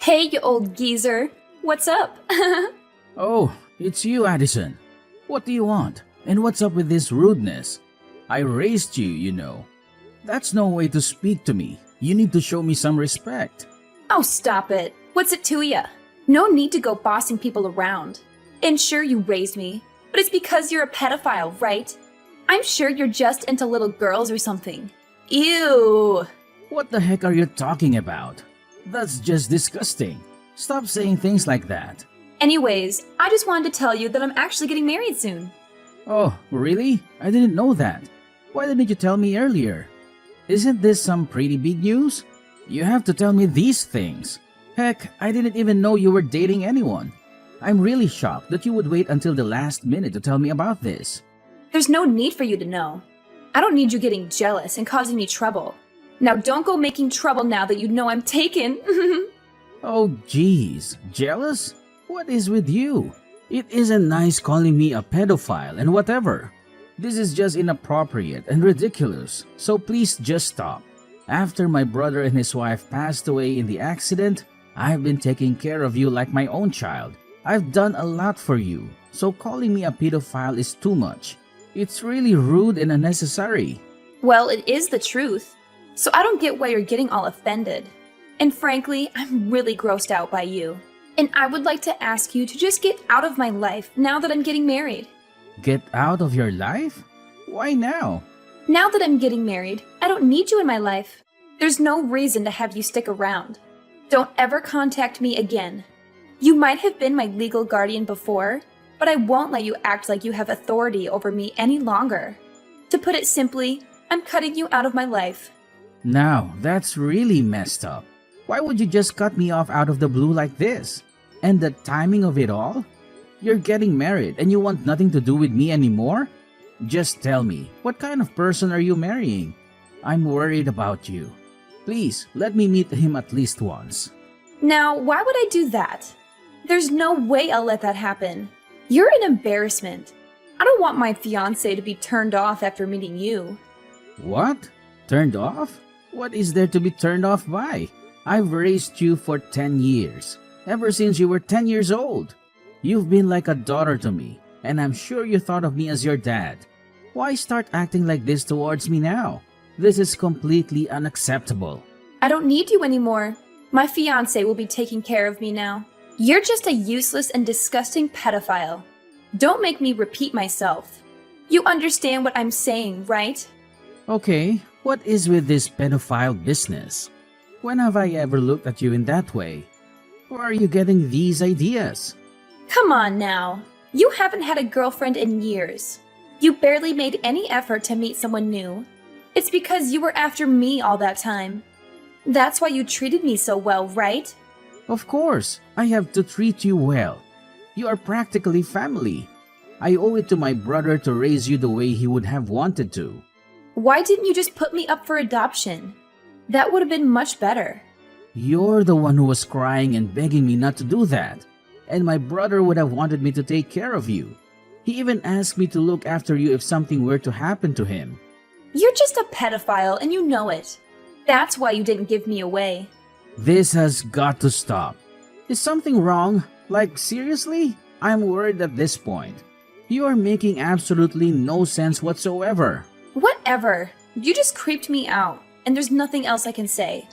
Hey, you old geezer. What's up? Oh, it's you, Addison. What do you want? And what's up with this rudeness? I raised you, you know. That's no way to speak to me. You need to show me some respect. Oh, stop it. What's it to ya? No need to go bossing people around. And sure, you raised me, but it's because you're a pedophile, right? I'm sure you're just into little girls or something. Ew. What the heck are you talking about? That's just disgusting. Stop saying things like that. Anyways, I just wanted to tell you that I'm actually getting married soon. Oh, really? I didn't know that. Why didn't you tell me earlier? Isn't this some pretty big news? You have to tell me these things. Heck, I didn't even know you were dating anyone. I'm really shocked that you would wait until the last minute to tell me about this. There's no need for you to know. I don't need you getting jealous and causing me trouble. Now don't go making trouble now that you know I'm taken. Oh geez, jealous? What is with you? It isn't nice calling me a pedophile and whatever. This is just inappropriate and ridiculous, so please just stop. After my brother and his wife passed away in the accident, I've been taking care of you like my own child. I've done a lot for you, so calling me a pedophile is too much. It's really rude and unnecessary. Well, it is the truth. So I don't get why you're getting all offended. And frankly, I'm really grossed out by you. And I would like to ask you to just get out of my life now that I'm getting married. Get out of your life? Why now? Now that I'm getting married, I don't need you in my life. There's no reason to have you stick around. Don't ever contact me again. You might have been my legal guardian before, but I won't let you act like you have authority over me any longer. To put it simply, I'm cutting you out of my life. Now, that's really messed up. Why would you just cut me off out of the blue like this? And the timing of it all? You're getting married and you want nothing to do with me anymore? Just tell me, what kind of person are you marrying? I'm worried about you. Please, let me meet him at least once. Now, why would I do that? There's no way I'll let that happen. You're an embarrassment. I don't want my fiancé to be turned off after meeting you. What? Turned off? What is there to be turned off by? I've raised you for 10 years. Ever since you were 10 years old. You've been like a daughter to me, and I'm sure you thought of me as your dad. Why start acting like this towards me now? This is completely unacceptable. I don't need you anymore. My fiancé will be taking care of me now. You're just a useless and disgusting pedophile. Don't make me repeat myself. You understand what I'm saying, right? Okay, what is with this pedophile business? When have I ever looked at you in that way? Where are you getting these ideas? Come on now. You haven't had a girlfriend in years. You barely made any effort to meet someone new. It's because you were after me all that time. That's why you treated me so well, right? Of course, I have to treat you well. You are practically family. I owe it to my brother to raise you the way he would have wanted to. Why didn't you just put me up for adoption? That would have been much better. You're the one who was crying and begging me not to do that. And my brother would have wanted me to take care of you. He even asked me to look after you if something were to happen to him. You're just a pedophile and you know it. That's why you didn't give me away. This has got to stop. Is something wrong? Like, seriously? I'm worried at this point. You are making absolutely no sense whatsoever. Whatever. You just creeped me out, and there's nothing else I can say.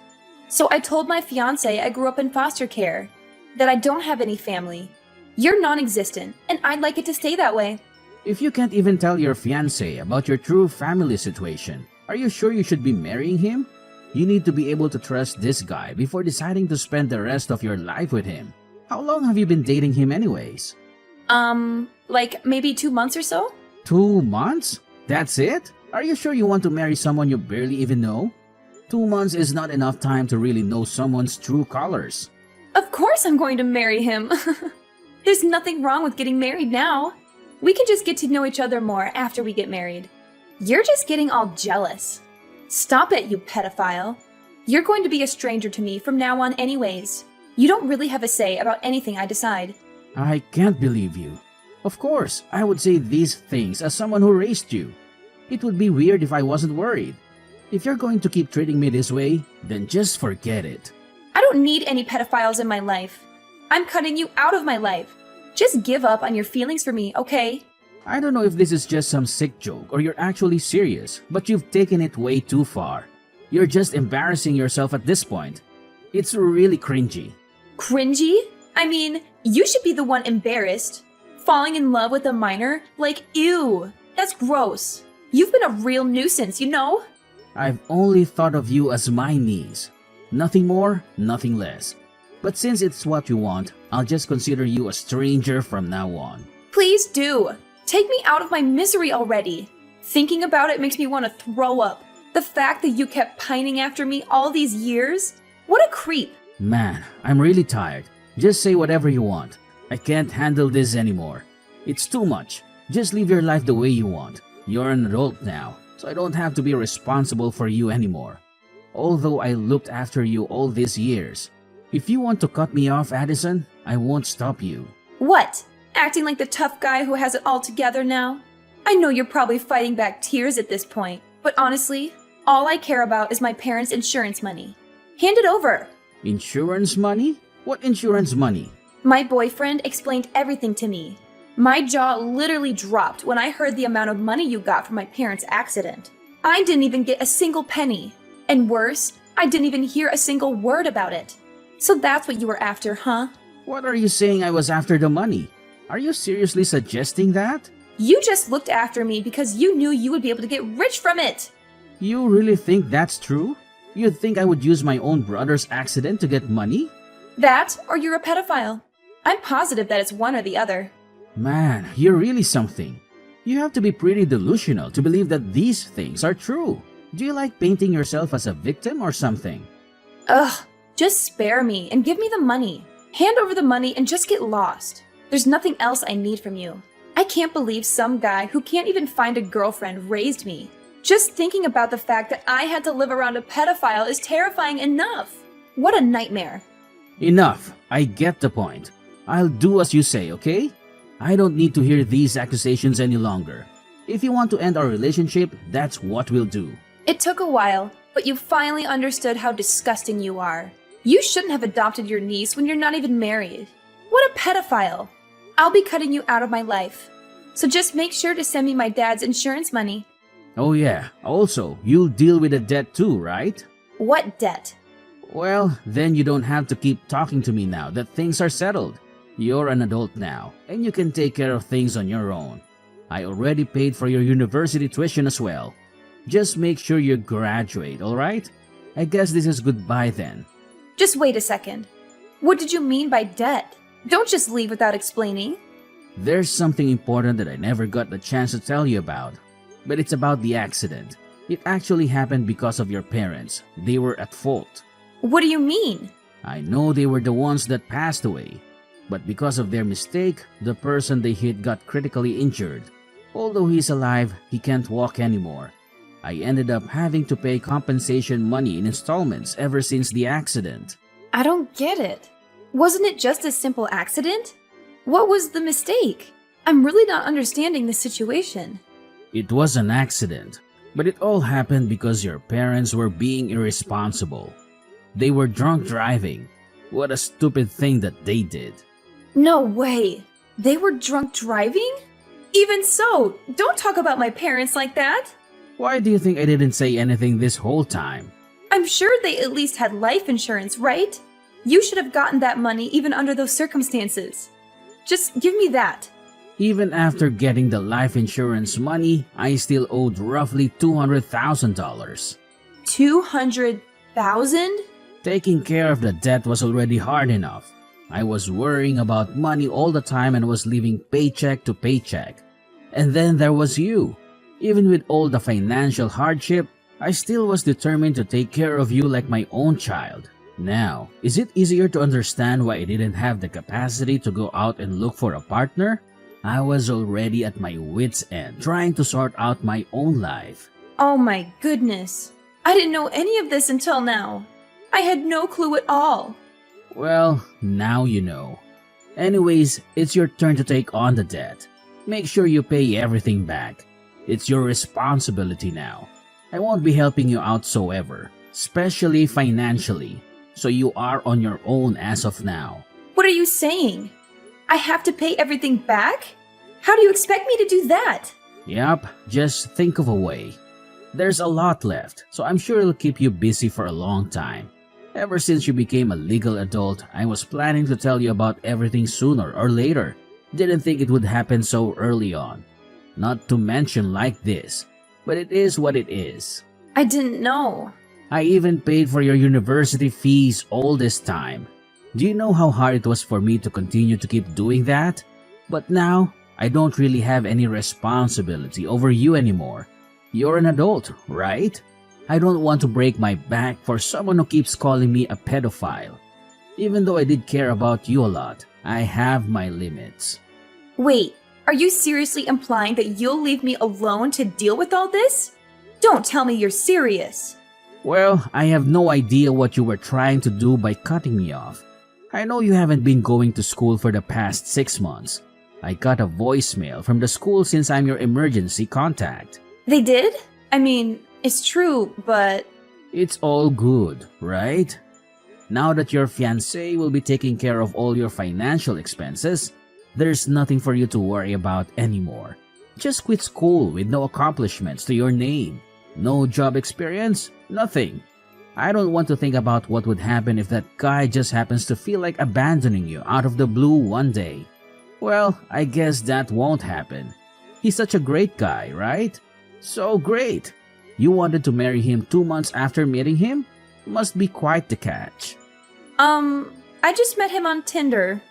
So I told my fiancé I grew up in foster care, that I don't have any family. You're non-existent, and I'd like it to stay that way. If you can't even tell your fiancé about your true family situation, are you sure you should be marrying him? You need to be able to trust this guy before deciding to spend the rest of your life with him. How long have you been dating him anyways? Like maybe 2 months or so? 2 months? That's it? Are you sure you want to marry someone you barely even know? 2 months is not enough time to really know someone's true colors. Of course I'm going to marry him. There's nothing wrong with getting married now. We can just get to know each other more after we get married. You're just getting all jealous. Stop it, you pedophile. You're going to be a stranger to me from now on anyways. You don't really have a say about anything I decide. I can't believe you. Of course, I would say these things as someone who raised you. It would be weird if I wasn't worried. If you're going to keep treating me this way, then just forget it. I don't need any pedophiles in my life. I'm cutting you out of my life. Just give up on your feelings for me, okay? I don't know if this is just some sick joke or you're actually serious, but you've taken it way too far. You're just embarrassing yourself at this point. It's really cringy. Cringy? I mean, you should be the one embarrassed. Falling in love with a minor? Like, ew. That's gross. You've been a real nuisance, you know? I've only thought of you as my niece. Nothing more, nothing less. But since it's what you want, I'll just consider you a stranger from now on. Please do. Take me out of my misery already. Thinking about it makes me want to throw up. The fact that you kept pining after me all these years? What a creep. Man, I'm really tired. Just say whatever you want. I can't handle this anymore. It's too much. Just live your life the way you want. You're an adult now, so I don't have to be responsible for you anymore. Although I looked after you all these years. If you want to cut me off, Addison, I won't stop you. What? Acting like the tough guy who has it all together now? I know you're probably fighting back tears at this point, but honestly, all I care about is my parents' insurance money. Hand it over. Insurance money? What insurance money? My boyfriend explained everything to me. My jaw literally dropped when I heard the amount of money you got from my parents' accident. I didn't even get a single penny. And worse, I didn't even hear a single word about it. So that's what you were after, huh? What are you saying I was after the money? Are you seriously suggesting that? You just looked after me because you knew you would be able to get rich from it. You really think that's true? You think I would use my own brother's accident to get money? That, or you're a pedophile. I'm positive that it's one or the other. Man, you're really something. You have to be pretty delusional to believe that these things are true. Do you like painting yourself as a victim or something? Ugh, just spare me and give me the money. Hand over the money and just get lost. There's nothing else I need from you. I can't believe some guy who can't even find a girlfriend raised me. Just thinking about the fact that I had to live around a pedophile is terrifying enough. What a nightmare. Enough. I get the point. I'll do as you say, okay? I don't need to hear these accusations any longer. If you want to end our relationship, that's what we'll do. It took a while, but you finally understood how disgusting you are. You shouldn't have adopted your niece when you're not even married. What a pedophile. I'll be cutting you out of my life. So just make sure to send me my dad's insurance money. Oh yeah, also, you'll deal with the debt too, right? What debt? Well, then you don't have to keep talking to me now that things are settled. You're an adult now, and you can take care of things on your own. I already paid for your university tuition as well. Just make sure you graduate, alright? I guess this is goodbye then. Just wait a second. What did you mean by debt? Don't just leave without explaining. There's something important that I never got the chance to tell you about. But it's about the accident. It actually happened because of your parents. They were at fault. What do you mean? I know they were the ones that passed away. But because of their mistake, the person they hit got critically injured. Although he's alive, he can't walk anymore. I ended up having to pay compensation money in installments ever since the accident. I don't get it. Wasn't it just a simple accident? What was the mistake? I'm really not understanding the situation. It was an accident, but it all happened because your parents were being irresponsible. They were drunk driving. What a stupid thing that they did. No way. They were drunk driving? Even so, don't talk about my parents like that. Why do you think I didn't say anything this whole time? I'm sure they at least had life insurance, right? You should have gotten that money even under those circumstances. Just give me that. Even after getting the life insurance money, I still owed roughly $200,000. 200,000? Taking care of the debt was already hard enough. I was worrying about money all the time and was living paycheck to paycheck. And then there was you. Even with all the financial hardship, I still was determined to take care of you like my own child. Now, is it easier to understand why I didn't have the capacity to go out and look for a partner? I was already at my wit's end trying to sort out my own life. Oh my goodness. I didn't know any of this until now. I had no clue at all. Well, now you know. Anyways, it's your turn to take on the debt. Make sure you pay everything back. It's your responsibility now. I won't be helping you out so ever, especially financially. so you are on your own as of now. What are you saying? I have to pay everything back? How do you expect me to do that? Yep, just think of a way. There's a lot left, so I'm sure it'll keep you busy for a long time. Ever since you became a legal adult, I was planning to tell you about everything sooner or later. Didn't think it would happen so early on. Not to mention like this, but it is what it is. I didn't know. I even paid for your university fees all this time. Do you know how hard it was for me to continue to keep doing that? But now, I don't really have any responsibility over you anymore. You're an adult, right? I don't want to break my back for someone who keeps calling me a pedophile. Even though I did care about you a lot, I have my limits. Wait, are you seriously implying that you'll leave me alone to deal with all this? Don't tell me you're serious. Well, I have no idea what you were trying to do by cutting me off. I know you haven't been going to school for the past 6 months. I got a voicemail from the school since I'm your emergency contact. They did? I mean, it's true, but... It's all good, right? Now that your fiancé will be taking care of all your financial expenses, there's nothing for you to worry about anymore. Just quit school with no accomplishments to your name. No job experience, nothing. I don't want to think about what would happen if that guy just happens to feel like abandoning you out of the blue one day. Well, I guess that won't happen. He's such a great guy, right? So great. You wanted to marry him 2 months after meeting him? Must be quite the catch. I just met him on Tinder.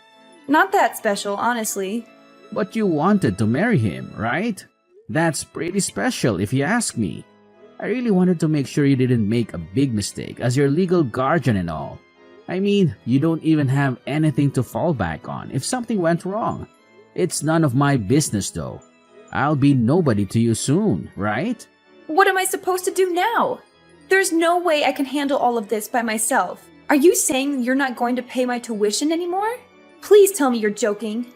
Not that special, honestly. But you wanted to marry him, right? That's pretty special if you ask me. I really wanted to make sure you didn't make a big mistake as your legal guardian and all. I mean, you don't even have anything to fall back on if something went wrong. It's none of my business though. I'll be nobody to you soon, right? What am I supposed to do now? There's no way I can handle all of this by myself. Are you saying you're not going to pay my tuition anymore? Please tell me you're joking.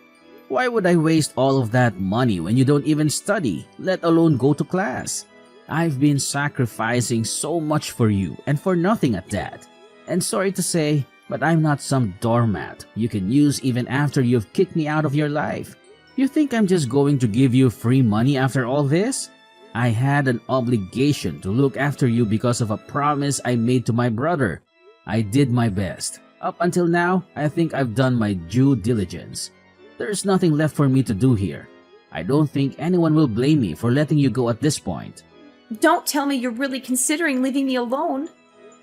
Why would I waste all of that money when you don't even study, let alone go to class? I've been sacrificing so much for you and for nothing at that. And sorry to say, but I'm not some doormat you can use even after you've kicked me out of your life. You think I'm just going to give you free money after all this? I had an obligation to look after you because of a promise I made to my brother. I did my best. Up until now, I think I've done my due diligence. There's nothing left for me to do here. I don't think anyone will blame me for letting you go at this point. Don't tell me you're really considering leaving me alone.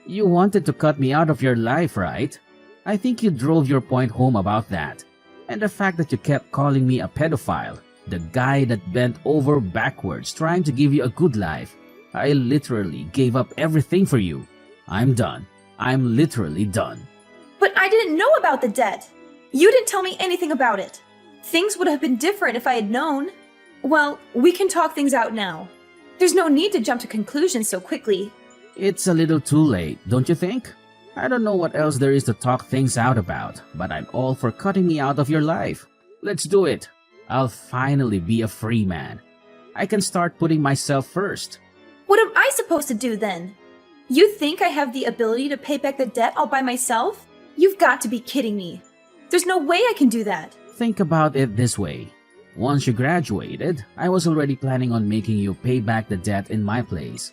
You wanted to cut me out of your life, right? I think you drove your point home about that. And the fact that you kept calling me a pedophile, the guy that bent over backwards trying to give you a good life. I literally gave up everything for you. I'm done. I'm literally done. But I didn't know about the debt. You didn't tell me anything about it. Things would have been different if I had known. Well, we can talk things out now. There's no need to jump to conclusions so quickly. It's a little too late, don't you think? I don't know what else there is to talk things out about, but I'm all for cutting me out of your life. Let's do it. I'll finally be a free man. I can start putting myself first. What am I supposed to do then? You think I have the ability to pay back the debt all by myself? You've got to be kidding me. There's no way I can do that. Think about it this way. Once you graduated, I was already planning on making you pay back the debt in my place.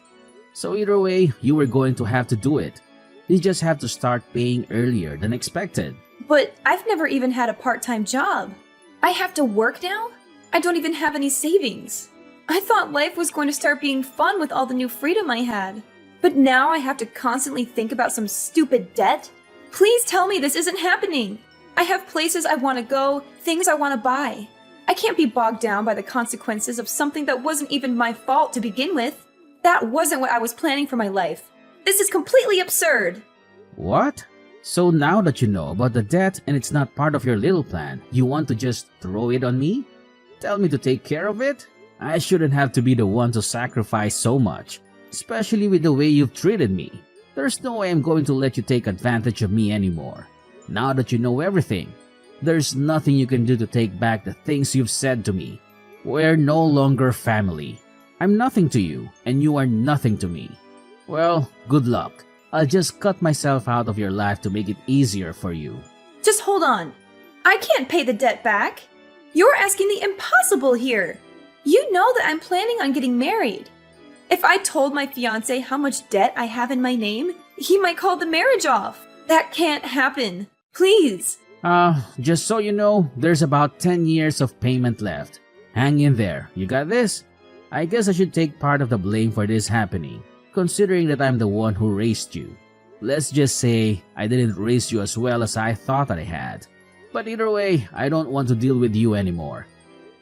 So either way, you were going to have to do it. You just have to start paying earlier than expected. But I've never even had a part-time job. I have to work now? I don't even have any savings. I thought life was going to start being fun with all the new freedom I had. But now I have to constantly think about some stupid debt? Please tell me this isn't happening. I have places I want to go, things I want to buy. I can't be bogged down by the consequences of something that wasn't even my fault to begin with. That wasn't what I was planning for my life. This is completely absurd. What? So now that you know about the debt and it's not part of your little plan, you want to just throw it on me? Tell me to take care of it? I shouldn't have to be the one to sacrifice so much, especially with the way you've treated me. There's no way I'm going to let you take advantage of me anymore. Now that you know everything, there's nothing you can do to take back the things you've said to me. We're no longer family. I'm nothing to you, and you are nothing to me. Well, good luck. I'll just cut myself out of your life to make it easier for you. Just hold on. I can't pay the debt back. You're asking the impossible here. You know that I'm planning on getting married. If I told my fiancé how much debt I have in my name, he might call the marriage off. That can't happen. Please. Just so you know, there's about 10 years of payment left. Hang in there. You got this? I guess I should take part of the blame for this happening, considering that I'm the one who raised you. Let's just say I didn't raise you as well as I thought I had. But either way, I don't want to deal with you anymore.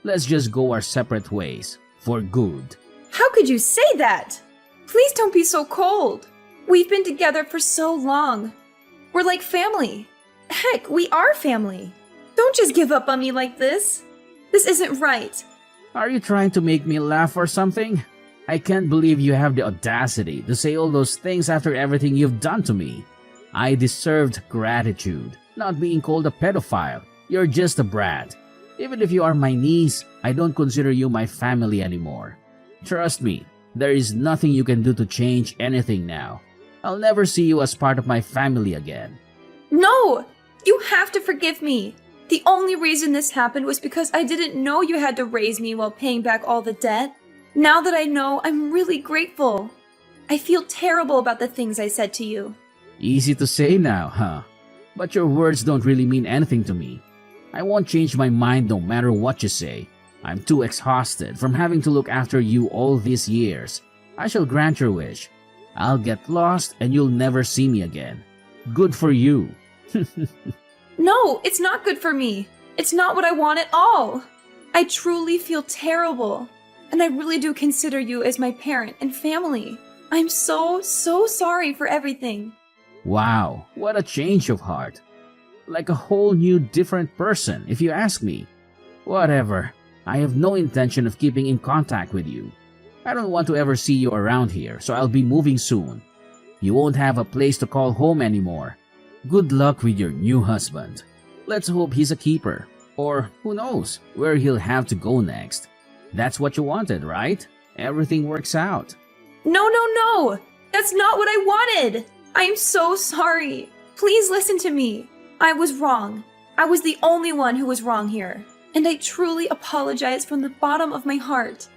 Let's just go our separate ways, for good. How could you say that? Please don't be so cold. We've been together for so long. We're like family. Heck, we are family. Don't just give up on me like this. This isn't right. Are you trying to make me laugh or something? I can't believe you have the audacity to say all those things after everything you've done to me. I deserved gratitude, not being called a pedophile. You're just a brat. Even if you are my niece, I don't consider you my family anymore. Trust me, there is nothing you can do to change anything now. I'll never see you as part of my family again. No! You have to forgive me. The only reason this happened was because I didn't know you had to raise me while paying back all the debt. Now that I know, I'm really grateful. I feel terrible about the things I said to you. Easy to say now, huh? But your words don't really mean anything to me. I won't change my mind no matter what you say. I'm too exhausted from having to look after you all these years. I shall grant your wish. I'll get lost and you'll never see me again. Good for you. No, it's not good for me. It's not what I want at all. I truly feel terrible. And I really do consider you as my parent and family. I'm so sorry for everything. Wow, what a change of heart. Like a whole new different person, if you ask me. Whatever, I have no intention of keeping in contact with you. I don't want to ever see you around here, so I'll be moving soon. You won't have a place to call home anymore. Good luck with your new husband. Let's hope he's a keeper. Or who knows where he'll have to go next. That's what you wanted, right? Everything works out. No! That's not what I wanted! I am so sorry. Please listen to me. I was wrong. I was the only one who was wrong here. And I truly apologize from the bottom of my heart.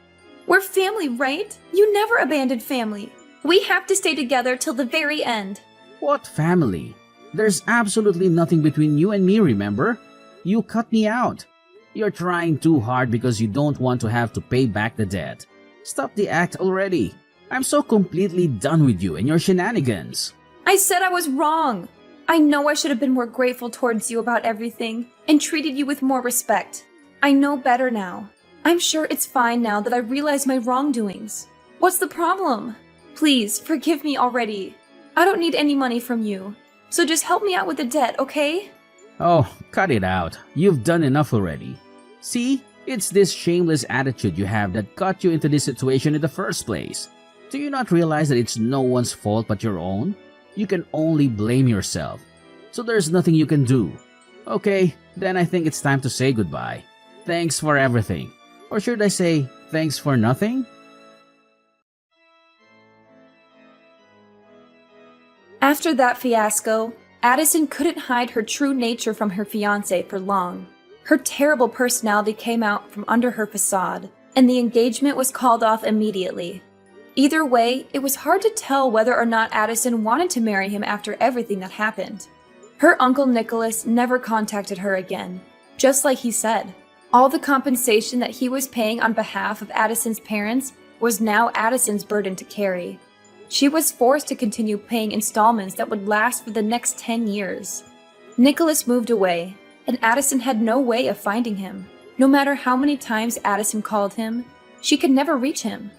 We're family, right? You never abandoned family. We have to stay together till the very end. What family? There's absolutely nothing between you and me, remember? You cut me out. You're trying too hard because you don't want to have to pay back the debt. Stop the act already. I'm so completely done with you and your shenanigans. I said I was wrong. I know I should have been more grateful towards you about everything and treated you with more respect. I know better now. I'm sure it's fine now that I realize my wrongdoings. What's the problem? Please, forgive me already. I don't need any money from you. So just help me out with the debt, okay? Oh, cut it out. You've done enough already. See, it's this shameless attitude you have that got you into this situation in the first place. Do you not realize that it's no one's fault but your own? You can only blame yourself. So there's nothing you can do. Okay, then I think it's time to say goodbye. Thanks for everything. Or should I say, thanks for nothing? After that fiasco, Addison couldn't hide her true nature from her fiancé for long. Her terrible personality came out from under her facade, and the engagement was called off immediately. Either way, it was hard to tell whether or not Addison wanted to marry him after everything that happened. Her uncle Nicholas never contacted her again, just like he said. All the compensation that he was paying on behalf of Addison's parents was now Addison's burden to carry. She was forced to continue paying installments that would last for the next 10 years. Nicholas moved away, and Addison had no way of finding him. No matter how many times Addison called him, she could never reach him.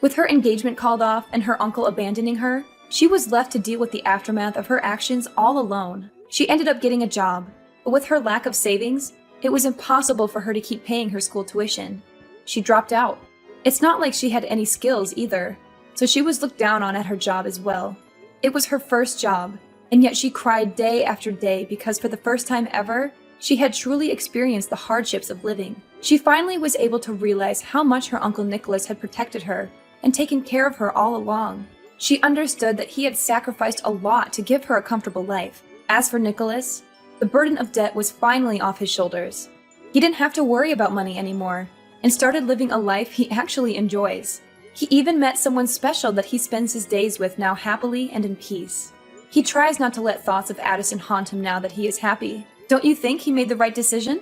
With her engagement called off and her uncle abandoning her, she was left to deal with the aftermath of her actions all alone. She ended up getting a job, but with her lack of savings, it was impossible for her to keep paying her school tuition. She dropped out. It's not like she had any skills either, so she was looked down on at her job as well. It was her first job, and yet she cried day after day because for the first time ever, she had truly experienced the hardships of living. She finally was able to realize how much her Uncle Nicholas had protected her and taken care of her all along. She understood that he had sacrificed a lot to give her a comfortable life. As for Nicholas, the burden of debt was finally off his shoulders. He didn't have to worry about money anymore and started living a life he actually enjoys. He even met someone special that he spends his days with now happily and in peace. He tries not to let thoughts of Addison haunt him now that he is happy. Don't you think he made the right decision?